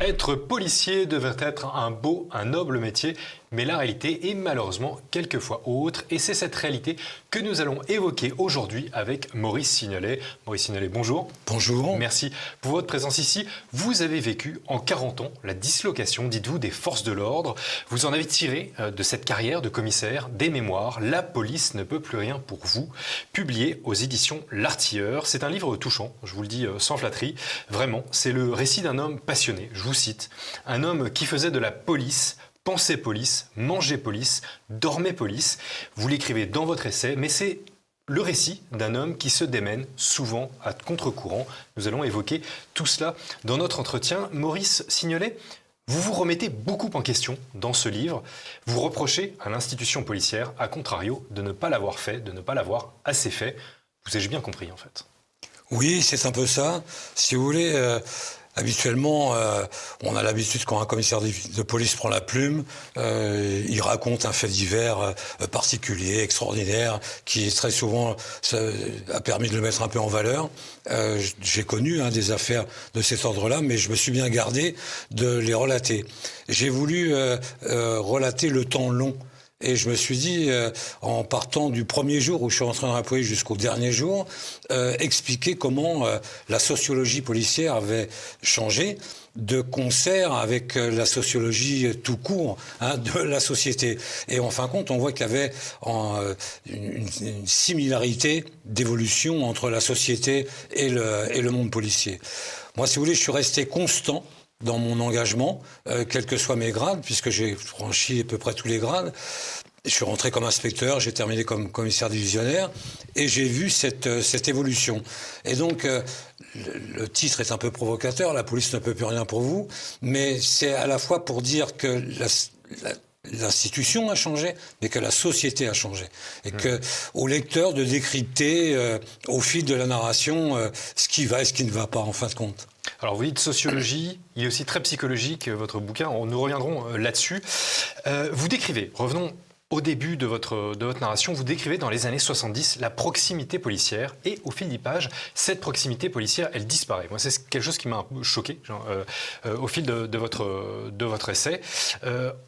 Être policier devrait être un beau, un noble métier, mais la réalité est malheureusement quelquefois autre. Et c'est cette réalité que nous allons évoquer aujourd'hui avec Maurice Signolet. Maurice Signolet, bonjour. Bonjour. Merci pour votre présence ici. Vous avez vécu en 40 ans la dislocation, dites-vous, des forces de l'ordre. Vous en avez tiré de cette carrière de commissaire des mémoires. La police ne peut plus rien pour vous. Publié aux éditions L'Artilleur. C'est un livre touchant, je vous le dis sans flatterie. Vraiment, c'est le récit d'un homme passionné. Je vous cite. Un homme qui faisait de la police, pensait police, mangeait police, dormait police. Vous l'écrivez dans votre essai, mais c'est le récit d'un homme qui se démène souvent à contre-courant. Nous allons évoquer tout cela dans notre entretien. Maurice Signolet, vous vous remettez beaucoup en question dans ce livre. Vous reprochez à l'institution policière, à contrario, de ne pas l'avoir fait, de ne pas l'avoir assez fait. Vous ai-je bien compris, en fait? Oui, c'est un peu ça. Si vous voulez, habituellement, on a l'habitude quand un commissaire de police prend la plume, il raconte un fait divers particulier, extraordinaire, qui très souvent a permis de le mettre un peu en valeur. J'ai connu des affaires de cet ordre-là, mais je me suis bien gardé de les relater. J'ai voulu relater le temps long. Et je me suis dit, en partant du premier jour où je suis rentré dans la police jusqu'au dernier jour, expliquer comment la sociologie policière avait changé de concert avec la sociologie tout court de la société. Et en fin de compte, on voit qu'il y avait une similarité d'évolution entre la société et le monde policier. Moi, si vous voulez, je suis resté constant dans mon engagement, quels que soient mes grades, puisque j'ai franchi à peu près tous les grades. Je suis rentré comme inspecteur, j'ai terminé comme commissaire divisionnaire, et j'ai vu cette évolution. Et donc, le titre est un peu provocateur, la police ne peut plus rien pour vous, mais c'est à la fois pour dire que l'institution a changé, mais que la société a changé. Et que au lecteur de décrypter au fil de la narration ce qui va et ce qui ne va pas, en fin de compte. Alors vous dites sociologie, il est aussi très psychologique, votre bouquin, nous reviendrons là-dessus. Vous décrivez, revenons au début de votre narration, vous décrivez dans les années 70 la proximité policière et au fil des pages, cette proximité policière, elle disparaît. Moi, c'est quelque chose qui m'a un peu choqué au fil de votre essai.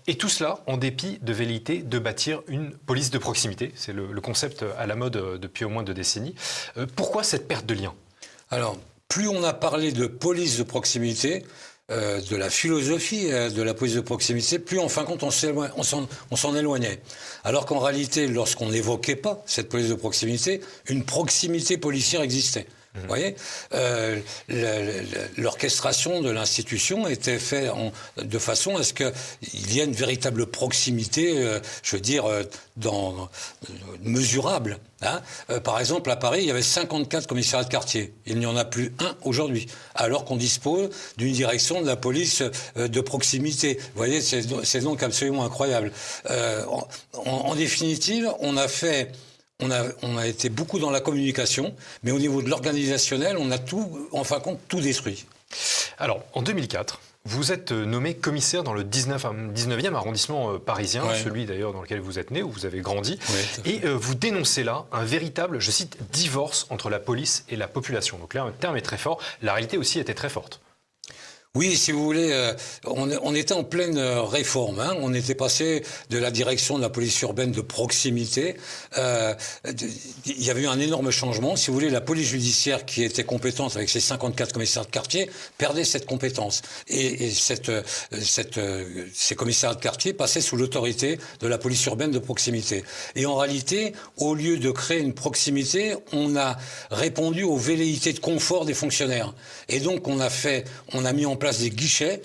Et tout cela en dépit de velléité de bâtir une police de proximité. C'est le concept à la mode depuis au moins 2 décennies. Pourquoi cette perte de lien ? Alors, plus on a parlé de police de proximité, de la philosophie de la police de proximité, plus en fin de compte on s'en éloignait. Alors qu'en réalité, lorsqu'on n'évoquait pas cette police de proximité, une proximité policière existait. Vous voyez, l'orchestration de l'institution était faite de façon à ce qu'il y ait une véritable proximité, je veux dire, mesurable. Par exemple, à Paris, il y avait 54 commissariats de quartier. Il n'y en a plus un aujourd'hui, alors qu'on dispose d'une direction de la police de proximité. Vous voyez, c'est donc absolument incroyable. En définitive, on a été beaucoup dans la communication, mais au niveau de l'organisationnel, on a tout, en fin de compte, tout détruit. Alors, en 2004, vous êtes nommé commissaire dans le 19e arrondissement parisien, celui d'ailleurs dans lequel vous êtes né, où vous avez grandi, et vous dénoncez là un véritable, je cite, divorce entre la police et la population. Donc là, un terme est très fort, la réalité aussi était très forte. Oui, si vous voulez, on était en pleine réforme. On était passé de la direction de la police urbaine de proximité. Il y avait eu un énorme changement. Si vous voulez, la police judiciaire, qui était compétente avec ses 54 commissaires de quartier, perdait cette compétence. Et ces commissaires de quartier passaient sous l'autorité de la police urbaine de proximité. Et en réalité, au lieu de créer une proximité, on a répondu aux velléités de confort des fonctionnaires. Et donc, on a mis en place des guichets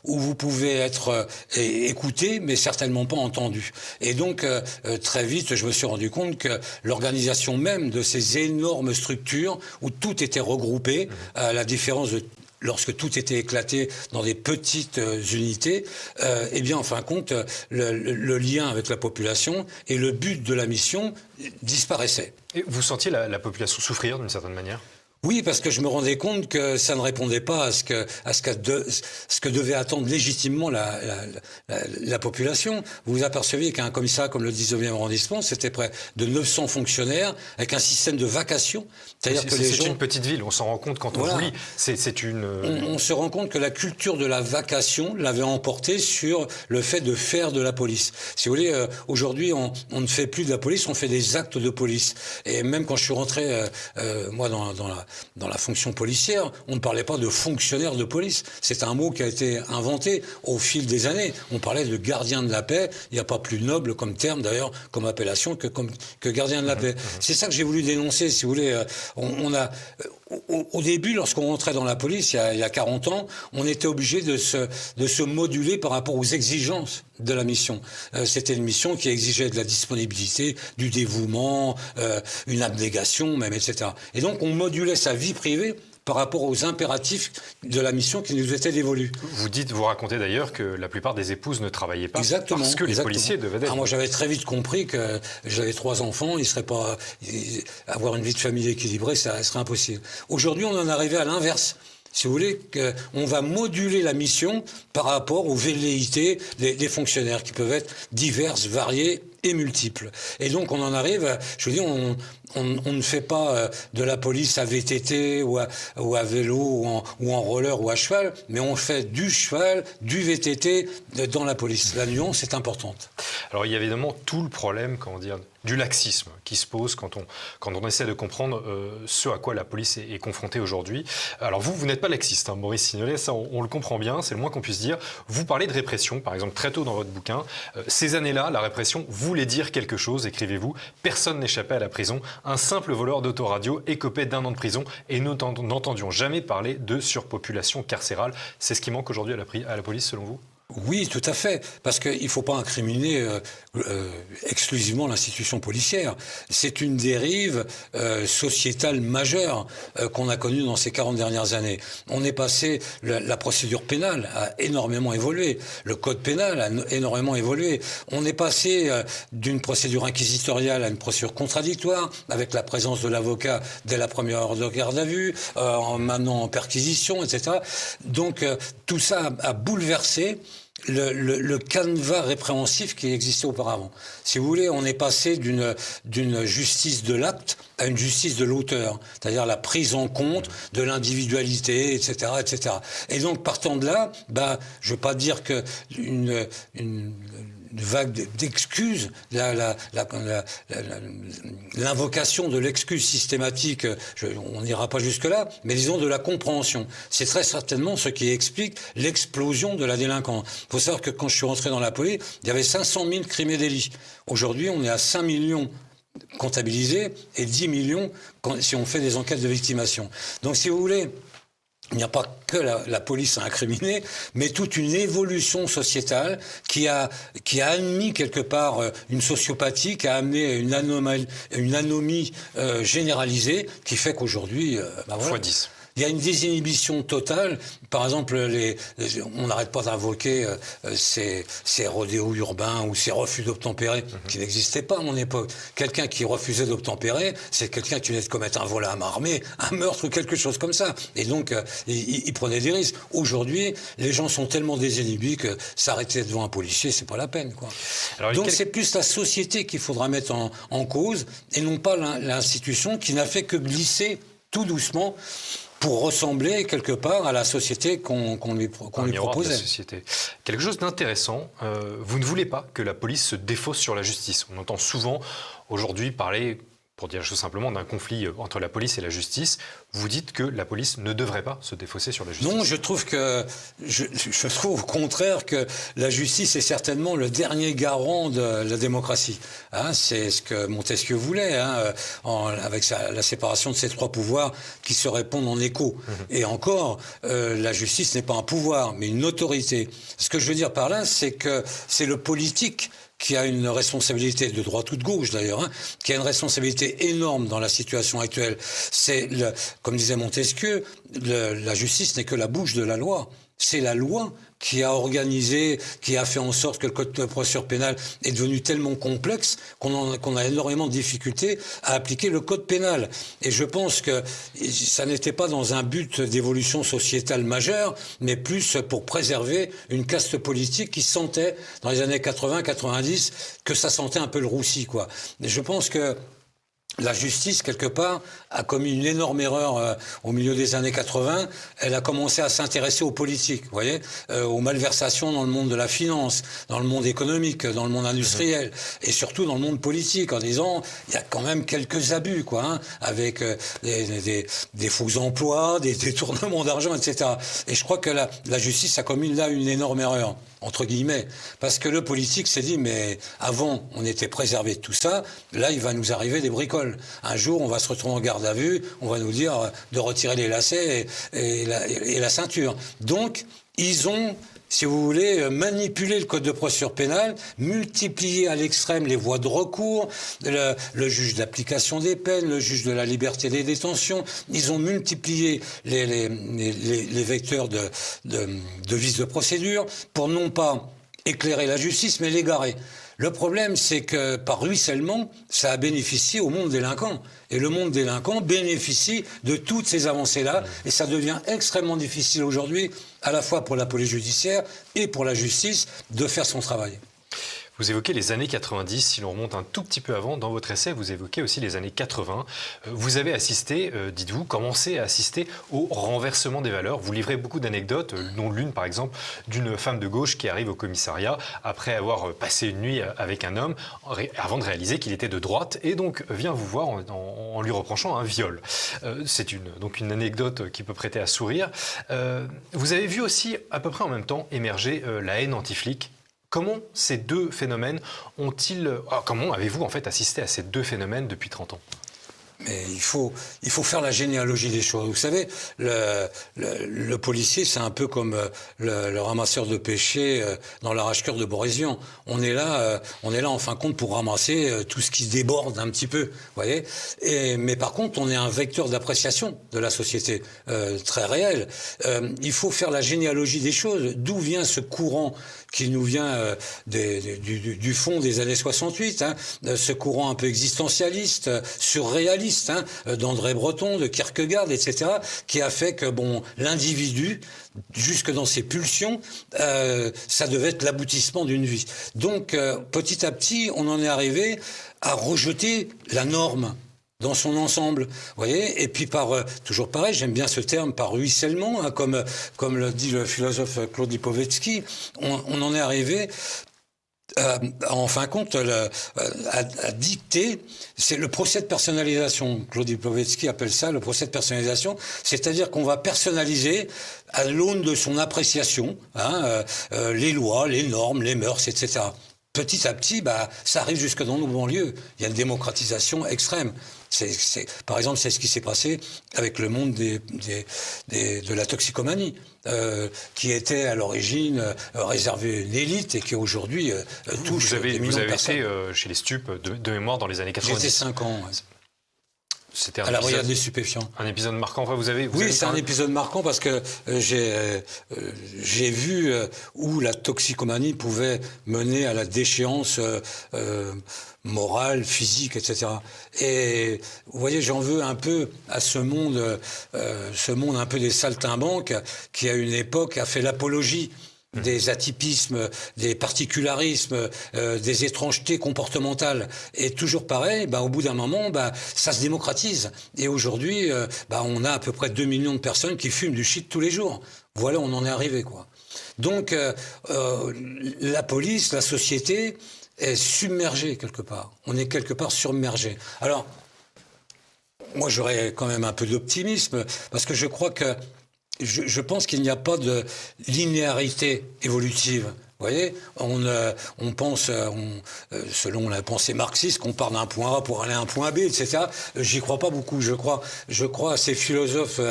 où vous pouvez être écouté, mais certainement pas entendu. Et donc, très vite, je me suis rendu compte que l'organisation même de ces énormes structures où tout était regroupé, à la différence de lorsque tout était éclaté dans des petites unités, eh bien, en fin de compte, le lien avec la population et le but de la mission disparaissaient. Et vous sentiez la population souffrir d'une certaine manière ? Oui, parce que je me rendais compte que ça ne répondait pas à ce que devait attendre légitimement la population. Vous vous aperceviez qu'un commissariat comme le 19e arrondissement, c'était près de 900 fonctionnaires avec un système de vacation. C'est-à-dire que les gens... C'est une petite ville, on s'en rend compte quand on vous lit. On se rend compte que la culture de la vacation l'avait emporté sur le fait de faire de la police. Si vous voulez, aujourd'hui, on ne fait plus de la police, on fait des actes de police. Et même quand je suis rentré, moi, dans la fonction policière, on ne parlait pas de fonctionnaire de police. C'est un mot qui a été inventé au fil des années. On parlait de gardien de la paix. Il n'y a pas plus noble comme terme, d'ailleurs, comme appellation que gardien de la paix. C'est ça que j'ai voulu dénoncer, si vous voulez. Au début, lorsqu'on rentrait dans la police, il y a 40 ans, on était obligé de se moduler par rapport aux exigences de la mission. C'était une mission qui exigeait de la disponibilité, du dévouement, une abnégation même, etc. Et donc, on modulait sa vie privée par rapport aux impératifs de la mission qui nous était dévolue. Vous racontez d'ailleurs que la plupart des épouses ne travaillaient pas parce que les policiers devaient être... Moi, j'avais très vite compris que j'avais 3 enfants, avoir une vie de famille équilibrée, ça serait impossible. Aujourd'hui, on en est arrivé à l'inverse. Si vous voulez, on va moduler la mission par rapport aux velléités des fonctionnaires qui peuvent être diverses, variées et multiples. Et donc on en arrive, je veux dire, on ne fait pas de la police à VTT ou à vélo ou en roller ou à cheval, mais on fait du cheval, du VTT dans la police. La nuance est importante. Alors il y a évidemment tout le problème, du laxisme qui se pose quand on essaie de comprendre ce à quoi la police est confrontée aujourd'hui. Alors vous n'êtes pas laxiste, hein, Maurice Signolet, ça on le comprend bien, c'est le moins qu'on puisse dire. Vous parlez de répression, par exemple, très tôt dans votre bouquin. Ces années-là, la répression voulait dire quelque chose, écrivez-vous. Personne n'échappait à la prison. Un simple voleur d'autoradio écopait d'1 an de prison et nous n'entendions jamais parler de surpopulation carcérale. C'est ce qui manque aujourd'hui à la police, selon vous ? Oui, tout à fait, parce qu'il ne faut pas incriminer exclusivement l'institution policière. C'est une dérive sociétale majeure qu'on a connue dans ces 40 dernières années. On est passé, la procédure pénale a énormément évolué, le code pénal a énormément évolué. On est passé d'une procédure inquisitoriale à une procédure contradictoire, avec la présence de l'avocat dès la première heure de garde à vue, maintenant en perquisition, etc. Donc tout ça a bouleversé le canevas répréhensif qui existait auparavant. Si vous voulez, on est passé d'une justice de l'acte à une justice de l'auteur, c'est-à-dire la prise en compte de l'individualité, etc., etc. Et donc, partant de là, je ne veux pas dire que une vague d'excuses, l'invocation de l'excuse systématique, on n'ira pas jusque-là, mais disons de la compréhension. C'est très certainement ce qui explique l'explosion de la délinquance. Il faut savoir que quand je suis rentré dans la police, il y avait 500 000 crimes et délits. Aujourd'hui, on est à 5 millions comptabilisés et 10 millions si on fait des enquêtes de victimation. Donc, si vous voulez, il n'y a pas que la police à incriminer, mais toute une évolution sociétale qui a admis quelque part une sociopathie, qui a amené une anomie généralisée, qui fait qu'aujourd'hui, voilà. x10. Il y a une désinhibition totale. Par exemple, on n'arrête pas d'invoquer ces rodéos urbains ou ces refus d'obtempérer qui n'existaient pas à mon époque. Quelqu'un qui refusait d'obtempérer, c'est quelqu'un qui venait de commettre un vol à main armée, un meurtre ou quelque chose comme ça. Et donc, il prenait des risques. Aujourd'hui, les gens sont tellement désinhibés que s'arrêter devant un policier, c'est pas la peine, quoi. Alors, donc, c'est plus la société qu'il faudra mettre en cause et non pas l'institution qui n'a fait que glisser tout doucement pour ressembler quelque part à la société qu'on lui proposait. De la société. Quelque chose d'intéressant, vous ne voulez pas que la police se défausse sur la justice. On entend souvent aujourd'hui parler, pour dire la chose simplement, d'un conflit entre la police et la justice. Vous dites que la police ne devrait pas se défausser sur la justice. Non, je trouve au contraire que la justice est certainement le dernier garant de la démocratie. C'est ce que Montesquieu voulait, avec la séparation de ces 3 pouvoirs qui se répondent en écho. Et encore, la justice n'est pas un pouvoir, mais une autorité. Ce que je veux dire par là, c'est que c'est le politique qui a une responsabilité, de droite ou de gauche d'ailleurs, qui a une responsabilité énorme dans la situation actuelle. Comme disait Montesquieu, la justice n'est que la bouche de la loi. C'est la loi qui a organisé, qui a fait en sorte que le code de procédure pénale est devenu tellement complexe qu'on a énormément de difficultés à appliquer le code pénal. Et je pense que ça n'était pas dans un but d'évolution sociétale majeure, mais plus pour préserver une caste politique qui sentait, dans les années 80-90, que ça sentait un peu le roussi, quoi. Et je pense que la justice, quelque part, a commis une énorme erreur au milieu des années 80. Elle a commencé à s'intéresser aux politiques, vous voyez, aux malversations dans le monde de la finance, dans le monde économique, dans le monde industriel, et surtout dans le monde politique, en disant il y a quand même quelques abus, quoi, hein, avec des faux emplois, des détournements d'argent, etc. Et je crois que la justice a commis là une énorme erreur, entre guillemets, parce que le politique s'est dit mais avant on était préservé de tout ça, là il va nous arriver des bricoles. Un jour on va se retrouver en garde à vue, on va nous dire de retirer les lacets et la ceinture. Donc ils ont, si vous voulez, manipulé le code de procédure pénale, multiplié à l'extrême les voies de recours, le juge d'application des peines, le juge de la liberté des détentions. Ils ont multiplié les vecteurs de vices de procédure pour non pas éclairer la justice, mais l'égarer. Le problème, c'est que par ruissellement, ça a bénéficié au monde délinquant. Et le monde délinquant bénéficie de toutes ces avancées-là. Et ça devient extrêmement difficile aujourd'hui, à la fois pour la police judiciaire et pour la justice, de faire son travail. Vous évoquez les années 90, si l'on remonte un tout petit peu avant, dans votre essai, vous évoquez aussi les années 80. Vous avez assisté, dites-vous, commencé à assister au renversement des valeurs. Vous livrez beaucoup d'anecdotes, dont l'une par exemple d'une femme de gauche qui arrive au commissariat après avoir passé une nuit avec un homme, avant de réaliser qu'il était de droite, et donc vient vous voir en lui reprochant un viol. C'est donc une anecdote qui peut prêter à sourire. Vous avez vu aussi, à peu près en même temps, émerger la haine anti-flic. Comment ces deux phénomènes comment avez-vous en fait assisté à ces deux phénomènes depuis 30 ans ? Mais il faut faire la généalogie des choses. Vous savez, le policier, c'est un peu comme le ramasseur de péchés dans l'arrache-cœur de Borézian. On est là en fin de compte pour ramasser tout ce qui déborde un petit peu, vous voyez. Mais par contre, on est un vecteur d'appréciation de la société très réel. Il faut faire la généalogie des choses. D'où vient ce courant qui nous vient du fond des années 68, hein, ce courant un peu existentialiste, surréaliste, hein, d'André Breton, de Kierkegaard, etc., qui a fait que l'individu, jusque dans ses pulsions, ça devait être l'aboutissement d'une vie. Donc, petit à petit, on en est arrivé à rejeter la norme dans son ensemble, vous voyez, et puis toujours pareil, j'aime bien ce terme, par ruissellement, hein, comme le dit le philosophe Claude Lipovetsky, on en est arrivé en fin de compte, à dicter, c'est le procès de personnalisation. Claude Lipovetsky appelle ça le procès de personnalisation, c'est-à-dire qu'on va personnaliser à l'aune de son appréciation, hein, les lois, les normes, les mœurs, etc. Petit à petit, ça arrive jusque dans nos banlieues. Il y a une démocratisation extrême. Par exemple, c'est ce qui s'est passé avec le monde de la toxicomanie, qui était à l'origine réservé à une élite et qui aujourd'hui touche des millions de personnes. Vous avez été chez les stupes de mémoire dans les années 90. J'étais 5 ans. Ouais. C'était à la brigade des stupéfiants. Un épisode marquant. Enfin, oui, c'est un épisode marquant parce que j'ai vu où la toxicomanie pouvait mener à la déchéance morale, physique, etc. Et vous voyez, j'en veux un peu à ce monde un peu des saltimbanques qui, à une époque, a fait l'apologie des atypismes, des particularismes, des étrangetés comportementales. Et toujours pareil, au bout d'un moment, ça se démocratise. Et aujourd'hui, on a à peu près 2 millions de personnes qui fument du shit tous les jours. Voilà, on en est arrivé, quoi. Donc, la police, la société est submergée quelque part. On est quelque part submergé. Alors, moi, j'aurais quand même un peu d'optimisme, parce que je crois que je pense qu'il n'y a pas de linéarité évolutive. Vous voyez, on pense, selon la pensée marxiste, qu'on part d'un point A pour aller à un point B, etc. J'y crois pas beaucoup. Je crois à ces philosophes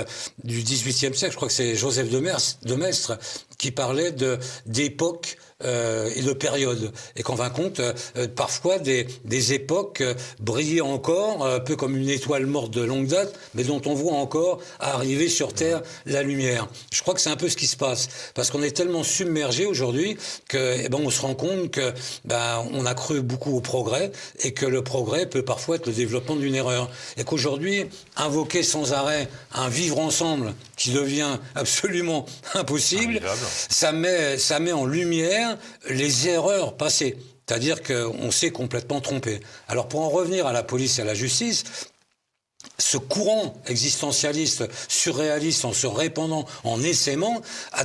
du XVIIIe siècle. Je crois que c'est Joseph de Maistre qui parlait d'époques et de périodes. Et qu'en fin de compte, parfois, des époques brillaient encore, un peu comme une étoile morte de longue date, mais dont on voit encore arriver sur Terre la lumière. Je crois que c'est un peu ce qui se passe. Parce qu'on est tellement submergé aujourd'hui que, on se rend compte que, on a cru beaucoup au progrès et que le progrès peut parfois être le développement d'une erreur. Et qu'aujourd'hui, invoquer sans arrêt un vivre ensemble qui devient absolument impossible, ça met en lumière les erreurs passées. C'est-à-dire qu'on s'est complètement trompé. Alors pour en revenir à la police et à la justice, ce courant existentialiste, surréaliste, en se répandant, en essaimant, a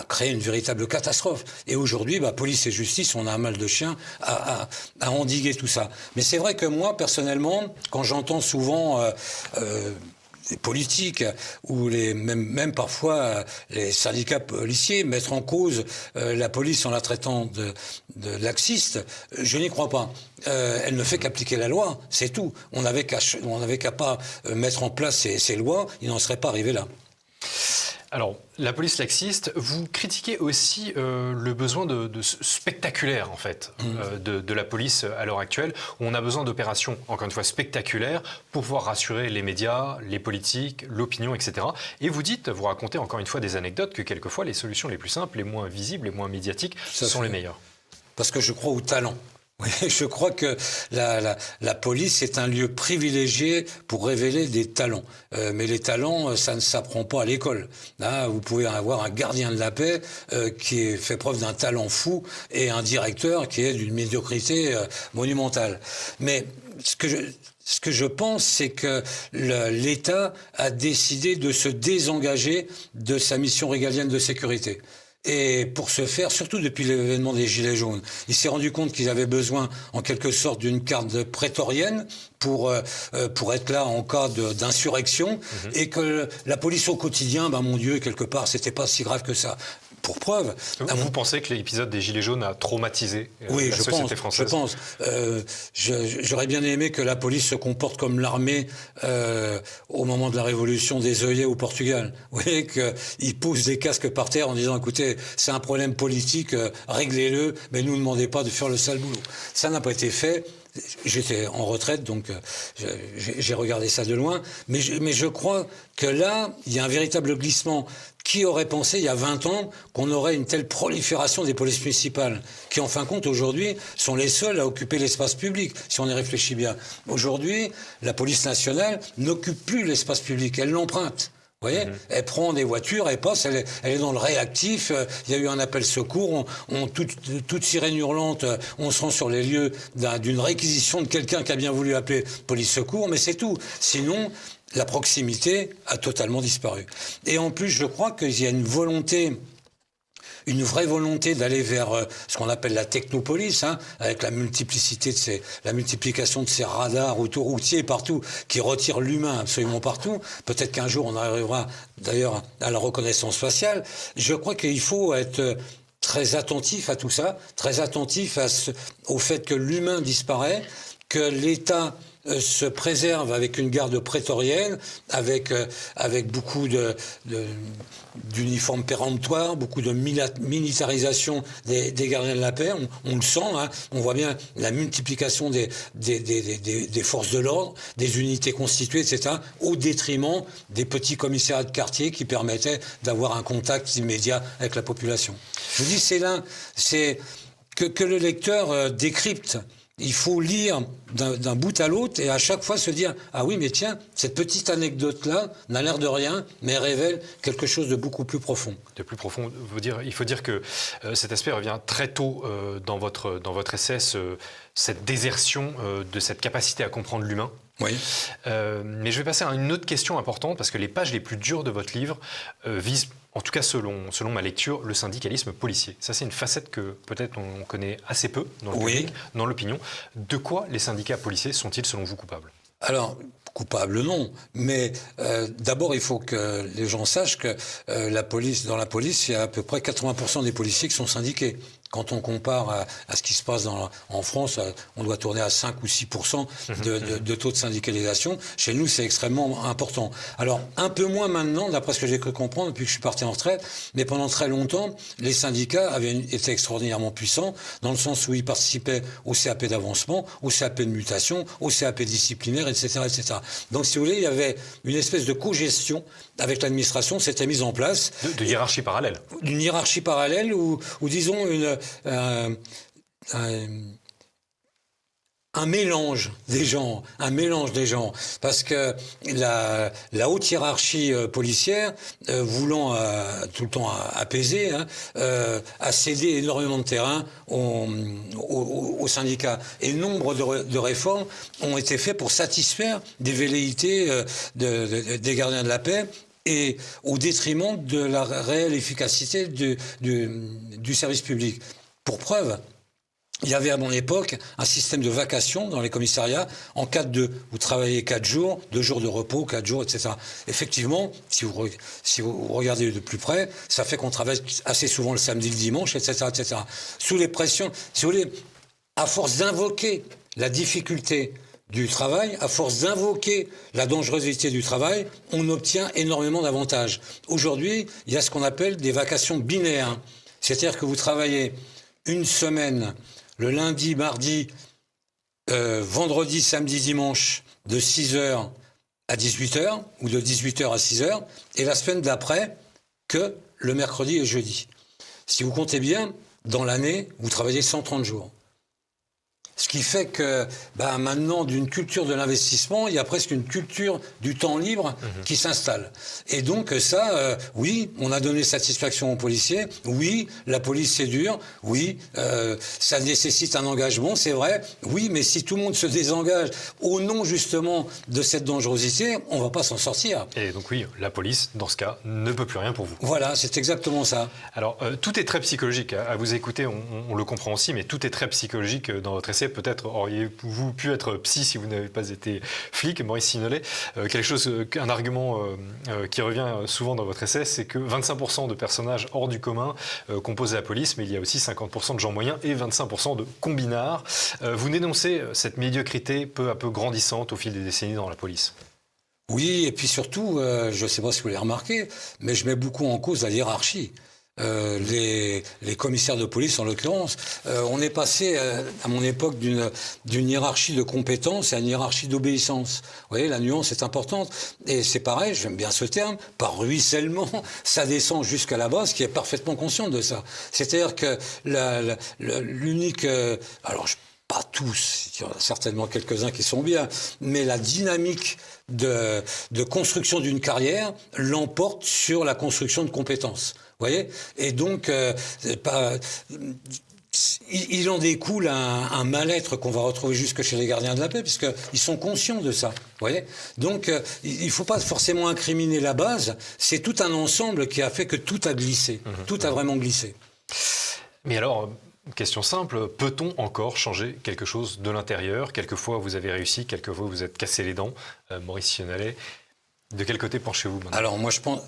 créé une véritable catastrophe. Et aujourd'hui, police et justice, on a un mal de chien à endiguer tout ça. Mais c'est vrai que moi, personnellement, quand j'entends souvent les politiques ou même parfois les syndicats policiers mettre en cause la police en la traitant de laxiste, je n'y crois pas. Elle ne fait qu'appliquer la loi, c'est tout. On n'avait qu'à pas mettre en place ces lois, il n'en serait pas arrivé là. Alors, la police laxiste, vous critiquez aussi le besoin de spectaculaire, en fait, de la police à l'heure actuelle, où on a besoin d'opérations, encore une fois, spectaculaires, pour pouvoir rassurer les médias, les politiques, l'opinion, etc. Et vous racontez encore une fois des anecdotes que quelquefois les solutions les plus simples, les moins visibles, les moins médiatiques, sont les meilleures. Parce que je crois au talent. Oui, je crois que la police est un lieu privilégié pour révéler des talents. Mais les talents, ça ne s'apprend pas à l'école. Là, vous pouvez avoir un gardien de la paix qui fait preuve d'un talent fou et un directeur qui est d'une médiocrité monumentale. Mais ce que je pense, c'est que l'État a décidé de se désengager de sa mission régalienne de sécurité. Et pour ce faire, surtout depuis l'événement des Gilets jaunes, il s'est rendu compte qu'ils avaient besoin, en quelque sorte, d'une carte prétorienne pour être là en cas d'insurrection, et que la police au quotidien, mon Dieu, quelque part, c'était pas si grave que ça. Pour preuve... Vous pensez que l'épisode des Gilets jaunes a traumatisé la société française ? Oui, je pense. J'aurais bien aimé que la police se comporte comme l'armée au moment de la révolution des œillets au Portugal. Vous voyez qu'ils posent des casques par terre en disant « Écoutez, c'est un problème politique, réglez-le, mais ne nous demandez pas de faire le sale boulot. » Ça n'a pas été fait. J'étais en retraite, donc j'ai regardé ça de loin. Mais je crois que là, il y a un véritable glissement. Qui aurait pensé, il y a 20 ans, qu'on aurait une telle prolifération des polices municipales, qui, en fin de compte, aujourd'hui, sont les seules à occuper l'espace public, si on y réfléchit bien. Aujourd'hui, la police nationale n'occupe plus l'espace public, elle l'emprunte. Vous voyez, elle prend des voitures, elle passe, elle est dans le réactif. Il y a eu un appel secours, toute sirène hurlante, on se rend sur les lieux d'une réquisition de quelqu'un qui a bien voulu appeler police secours, mais c'est tout. Sinon, la proximité a totalement disparu. Et en plus, je crois qu'il y a une vraie volonté d'aller vers ce qu'on appelle la technopolice, avec la multiplication de ces radars autoroutiers partout, qui retirent l'humain absolument partout. Peut-être qu'un jour on arrivera d'ailleurs à la reconnaissance faciale. Je crois qu'il faut être très attentif à tout ça, très attentif au fait que l'humain disparaît, que l'État se préserve avec une garde prétorienne, avec beaucoup d'uniformes péremptoires, beaucoup de militarisation des gardiens de la paix. On le sent, on voit bien la multiplication des forces de l'ordre, des unités constituées, etc., au détriment des petits commissariats de quartier qui permettaient d'avoir un contact immédiat avec la population. Je vous dis, c'est que le lecteur décrypte. Il faut lire d'un bout à l'autre et à chaque fois se dire « Ah oui, mais tiens, cette petite anecdote-là n'a l'air de rien, mais révèle quelque chose de beaucoup plus profond. » De plus profond, il faut dire que cet aspect revient très tôt dans votre essai, cette désertion de cette capacité à comprendre l'humain. Oui. Mais je vais passer à une autre question importante, parce que les pages les plus dures de votre livre visent, en tout cas selon ma lecture, le syndicalisme policier. Ça, c'est une facette que peut-être on connaît assez peu dans le public, dans l'opinion. De quoi les syndicats policiers sont-ils, selon vous, coupables ? Alors, coupables, non. Mais d'abord, il faut que les gens sachent que dans la police, il y a à peu près 80% des policiers qui sont syndiqués. Quand on compare à ce qui se passe en France, on doit tourner à 5 ou 6% de taux de syndicalisation. Chez nous, c'est extrêmement important. Alors, un peu moins maintenant, d'après ce que j'ai cru comprendre, depuis que je suis parti en retraite, mais pendant très longtemps, les syndicats avaient été extraordinairement puissants, dans le sens où ils participaient au CAP d'avancement, au CAP de mutation, au CAP disciplinaire, etc., etc. Donc, si vous voulez, il y avait une espèce de cogestion avec l'administration, c'était mise en place. De hiérarchie parallèle. D'une hiérarchie parallèle ou disons, un mélange des genres, parce que la haute hiérarchie policière, voulant tout le temps apaiser, a cédé énormément de terrain aux syndicats. Et nombre de réformes ont été faites pour satisfaire des velléités des gardiens de la paix, et au détriment de la réelle efficacité du service public. Pour preuve, il y avait à mon époque un système de vacation dans les commissariats. En cas de vous travaillez 4 jours, 2 jours de repos, 4 jours, etc. Effectivement, si vous regardez de plus près, ça fait qu'on travaille assez souvent le samedi, le dimanche, etc., etc. Sous les pressions, si vous voulez, à force d'invoquer la difficulté du travail, à force d'invoquer la dangerosité du travail, on obtient énormément d'avantages. Aujourd'hui, il y a ce qu'on appelle des vacations binaires. C'est-à-dire que vous travaillez une semaine, le lundi, mardi, vendredi, samedi, dimanche, de 6h à 18h, ou de 18h à 6h, et la semaine d'après, que le mercredi et jeudi. Si vous comptez bien, dans l'année, vous travaillez 130 jours. Ce qui fait que maintenant, d'une culture de l'investissement, il y a presque une culture du temps libre qui s'installe. Et donc ça, oui, on a donné satisfaction aux policiers. Oui, la police c'est dur. Oui, ça nécessite un engagement, c'est vrai. Oui, mais si tout le monde se désengage au nom justement de cette dangerosité, on va pas s'en sortir. Et donc oui, la police, dans ce cas, ne peut plus rien pour vous. Voilà, c'est exactement ça. Alors, tout est très psychologique. À vous écouter, on le comprend aussi, mais tout est très psychologique dans votre essai. Peut-être auriez-vous pu être psy si vous n'avez pas été flic, Maurice Signolet. Un argument qui revient souvent dans votre essai, c'est que 25% de personnages hors du commun composent la police, mais il y a aussi 50% de gens moyens et 25% de combinards. Vous dénoncez cette médiocrité peu à peu grandissante au fil des décennies dans la police. Oui, et puis surtout, je ne sais pas si vous l'avez remarqué, mais je mets beaucoup en cause la hiérarchie. Les commissaires de police, en l'occurrence, on est passé, à mon époque, d'une hiérarchie de compétences à une hiérarchie d'obéissance. Vous voyez, la nuance est importante. Et c'est pareil, j'aime bien ce terme, par ruissellement, ça descend jusqu'à la base, qui est parfaitement consciente de ça. C'est-à-dire que l'unique... pas tous, il y en a certainement quelques-uns qui sont bien, mais la dynamique de construction d'une carrière l'emporte sur la construction de compétences. Vous voyez ? Et donc, il en découle un mal-être qu'on va retrouver jusque chez les gardiens de la paix, puisqu'ils sont conscients de ça. Vous voyez ? Donc, il ne faut pas forcément incriminer la base, c'est tout un ensemble qui a fait que tout a glissé, tout a vraiment glissé. Mais alors... Question simple, peut-on encore changer quelque chose de l'intérieur ? Quelquefois vous avez réussi, quelquefois vous êtes cassé les dents. Maurice Signolet, de quel côté penchez-vous maintenant ? Alors moi je pense,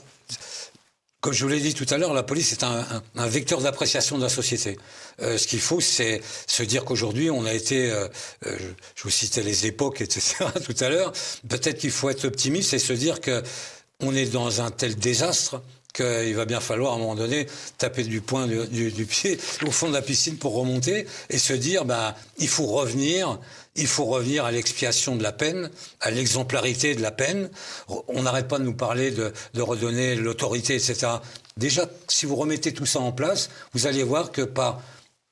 comme je vous l'ai dit tout à l'heure, la police est un vecteur d'appréciation de la société. Ce qu'il faut, c'est se dire qu'aujourd'hui on a été, je vous citais les époques, etc. tout à l'heure, peut-être qu'il faut être optimiste et se dire que on est dans un tel désastre qu'il va bien falloir à un moment donné taper du poing du pied au fond de la piscine pour remonter et se dire il faut revenir à l'expiation de la peine, à l'exemplarité de la peine. On n'arrête pas de nous parler de redonner l'autorité, etc. Déjà, si vous remettez tout ça en place, vous allez voir que par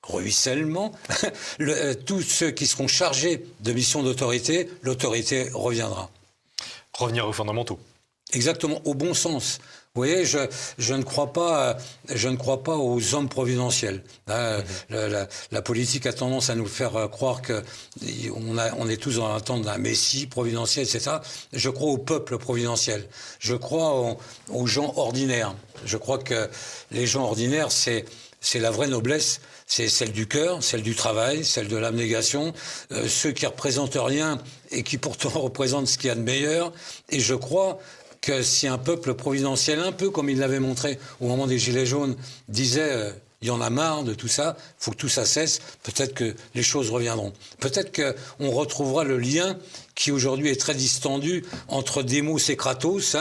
ruissellement, tous ceux qui seront chargés de missions d'autorité, l'autorité reviendra. Revenir aux fondamentaux. Exactement, au bon sens. Vous voyez, je ne crois pas aux hommes providentiels. La politique a tendance à nous faire croire que on est tous dans l'attente d'un messie providentiel, etc. Je crois au peuple providentiel. Je crois aux gens ordinaires. Je crois que les gens ordinaires, c'est la vraie noblesse. C'est celle du cœur, celle du travail, celle de l'abnégation, ceux qui représentent rien et qui pourtant représentent ce qu'il y a de meilleur. Et je crois que si un peuple providentiel, un peu comme il l'avait montré au moment des Gilets jaunes, disait il y en a marre de tout ça, il faut que tout ça cesse, peut-être que les choses reviendront. Peut-être qu'on retrouvera le lien qui aujourd'hui est très distendu entre Demos et Kratos,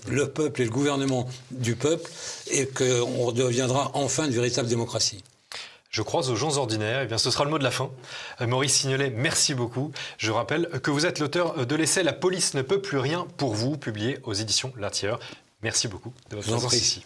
le peuple et le gouvernement du peuple, et qu'on deviendra enfin une véritable démocratie. Je croise aux gens ordinaires, et bien ce sera le mot de la fin. Maurice Signolet, merci beaucoup. Je rappelle que vous êtes l'auteur de l'essai « La police ne peut plus rien pour vous », publié aux éditions L'Artilleur. Merci beaucoup de votre présence ici.